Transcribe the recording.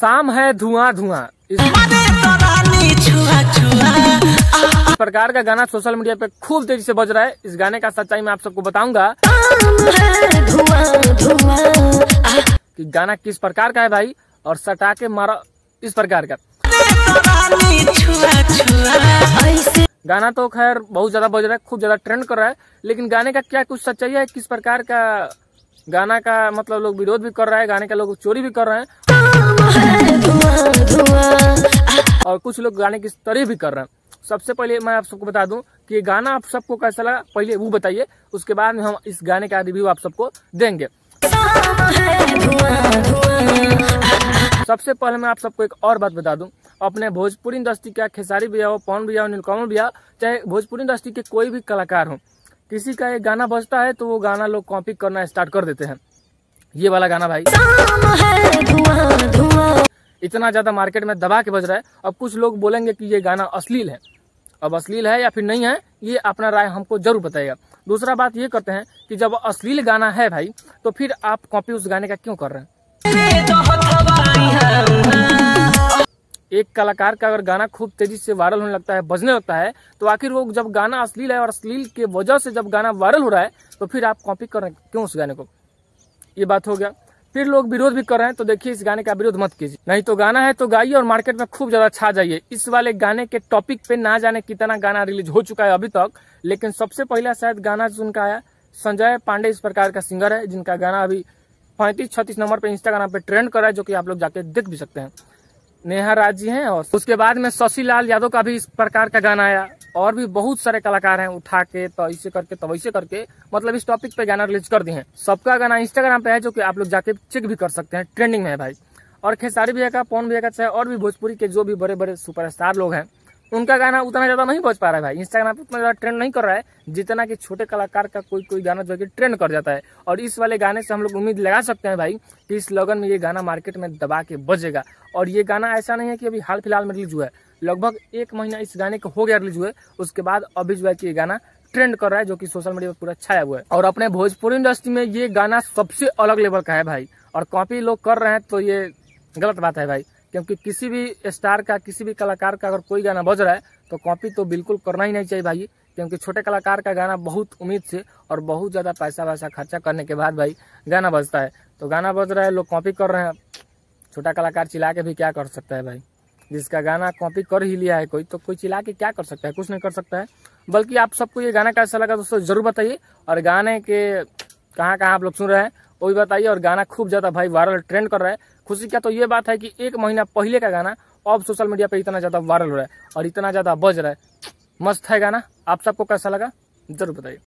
शाम है धुआं धुआं इस प्रकार का गाना सोशल मीडिया पे खूब तेजी से बज रहा है। इस गाने का सच्चाई मैं आप सबको बताऊंगा कि गाना किस प्रकार का है भाई, और सटा के मारा इस प्रकार का गाना। तो खैर बहुत ज्यादा बज रहा है, खूब ज्यादा ट्रेंड कर रहा है, लेकिन गाने का क्या कुछ सच्चाई है, किस प्रकार का गाना का मतलब लोग विरोध भी कर रहा है, गाने का लोग चोरी भी कर रहे हैं और कुछ लोग गाने की तारीफ भी कर रहे हैं। सबसे पहले मैं आप सबको बता दूं कि ये गाना आप सबको कैसा लगा, पहले वो बताइए, उसके बाद में हम इस गाने का रिव्यू आप सबको देंगे। सबसे पहले मैं आप सबको एक और बात बता दूं, अपने भोजपुरी इंडस्ट्री का खेसारी भैया हो, पवन भैया हो, नीलकमल भैया, चाहे भोजपुरी इंडस्ट्री के कोई भी कलाकार हो, किसी का एक गाना बजता है तो वो गाना लोग कॉपी करना स्टार्ट कर देते हैं। ये वाला गाना भाई इतना ज्यादा मार्केट में दबा के बज रहा है। अब कुछ लोग बोलेंगे कि ये गाना अश्लील है, अब अश्लील है या फिर नहीं है ये अपना राय हमको जरूर बताइएगा। दूसरा बात ये करते हैं कि जब अश्लील गाना है भाई तो फिर आप कॉपी उस गाने का क्यों कर रहे हैं। एक कलाकार का अगर गाना खूब तेजी से वायरल होने लगता है, बजने लगता है, तो आखिर वो जब गाना अश्लील है और अश्लील के वजह से जब गाना वायरल हो रहा है तो फिर आप कॉपी कर रहे हैं क्यों उस गाने को। ये बात हो गया। फिर लोग विरोध भी कर रहे हैं, तो देखिए इस गाने का विरोध मत कीजिए, नहीं तो गाना है तो गाइए और मार्केट में खूब ज्यादा छा जाइए। इस वाले गाने के टॉपिक पे ना जाने कितना गाना रिलीज हो चुका है अभी तक, लेकिन सबसे पहला शायद गाना जिनका आया संजय पांडे इस प्रकार का सिंगर है, जिनका गाना अभी 35-36 नंबर पे इंस्टाग्राम पे ट्रेंड कर रहा है, जो कि आप लोग जाके देख भी सकते हैं। नेहा राज जी हैं, और उसके बाद में शशि लाल यादव का भी इस प्रकार का गाना आया, और भी बहुत सारे कलाकार हैं उठा के तो ऐसे करके तो वैसे करके मतलब इस टॉपिक पे गाना रिलीज कर दिए हैं। सबका गाना इंस्टाग्राम पे है, जो कि आप लोग जाके चेक भी कर सकते हैं, ट्रेंडिंग में है भाई। और खेसारी भैया का, पवन भैया का, चाहे और भी भोजपुरी के जो भी बड़े बड़े सुपरस्टार लोग हैं, उनका गाना उतना ज्यादा नहीं बज पा रहा है भाई, इंस्टाग्राम पे उतना ज्यादा ट्रेंड नहीं कर रहा है जितना कि छोटे कलाकार का कोई गाना जो कि ट्रेंड कर जाता है। और इस वाले गाने से हम लोग उम्मीद लगा सकते हैं भाई कि इस लगन में ये गाना मार्केट में दबा के बजेगा। और ये गाना ऐसा नहीं है कि अभी हाल फिलहाल में रिलीज हुआ है, लगभग 1 महीना इस गाने को हो गया रिलीज हुए, उसके बाद अभी जो है कि ये गाना ट्रेंड कर रहा है, जो कि सोशल मीडिया पर पूरा छाया हुआ है। और अपने भोजपुरी इंडस्ट्री में ये गाना सबसे अलग लेवल का है भाई, और कॉपी लोग कर रहे हैं तो ये गलत बात है भाई, क्योंकि किसी भी स्टार का, किसी भी कलाकार का अगर कोई गाना बज रहा है तो कॉपी तो बिल्कुल करना ही नहीं चाहिए भाई, क्योंकि छोटे कलाकार का गाना बहुत उम्मीद से और बहुत ज्यादा पैसा वैसा खर्चा करने के बाद भाई गाना बजता है, तो गाना बज रहा है लोग कॉपी कर रहे हैं। छोटा कलाकार चिल्ला के भी क्या कर सकता है भाई, जिसका गाना कॉपी कर ही लिया है कोई, तो कोई चिल्ला के क्या कर सकता है, कुछ नहीं कर सकता है। बल्कि आप सबको ये गाना कैसा लगा दोस्तों जरूर बताइए, और गाने के कहाँ कहाँ आप लोग सुन रहे हैं वो भी बताइए। और गाना खूब ज्यादा भाई वायरल ट्रेंड कर रहा है। खुशी का तो ये बात है कि 1 महीना पहले का गाना अब सोशल मीडिया पे इतना ज्यादा वायरल हो रहा है और इतना ज्यादा बज रहा है। मस्त है गाना, आप सबको कैसा लगा जरूर बताइए।